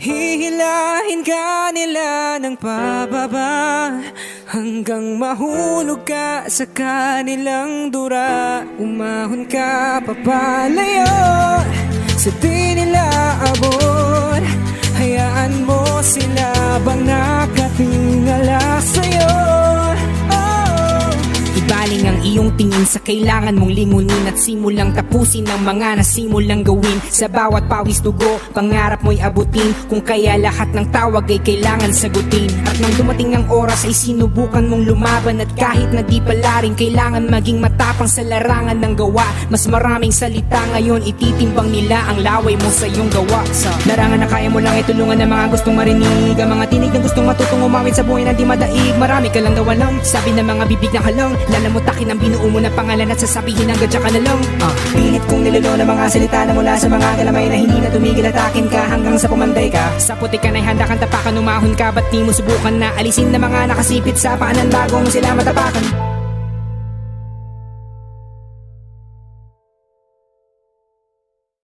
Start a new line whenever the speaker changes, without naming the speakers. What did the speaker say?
Hihilahin ka nila ng pababa hanggang mahulog ka sa kanilang dura. Umahon ka papalayo sa di nila abot. Hayaan mo sila bang nakatingala sa'yo. Ibaling ang iyong tingin sa kailangan mong lingunin at simulang tapusin ang mga nasimulang gawin. Sa bawat pawis dugo, pangarap mo'y abutin. Kung kaya lahat ng tawag ay kailangan sagutin. At nang dumating ang oras ay sinubukan mong lumaban. At kahit na di pala rin kailangan maging matapang sa larangan ng gawa. Mas maraming salita ngayon ititimbang nila ang laway mo sa iyong gawa. Sa larangan na kaya mo lang itulungan ng mga gustong marinig. Ang mga tinig na gustong matutong umawit sa buhay na di madaig. Marami ka lang daw alam, sabi ng mga bibig na halang. Lalamutakin ang binuo mo na pangalan at sasabihin hanggang tsaka na lang. Pilit kong nilolo ng mga salita na mula sa mga galamay na hindi na tumigil at akin ka hanggang sa pumanday ka. Sa puti ka na'y handa kang tapakan, umahon ka, ba't di mo subukan na alisin na mga nakasipit sa paanan bago mo sila matapakan?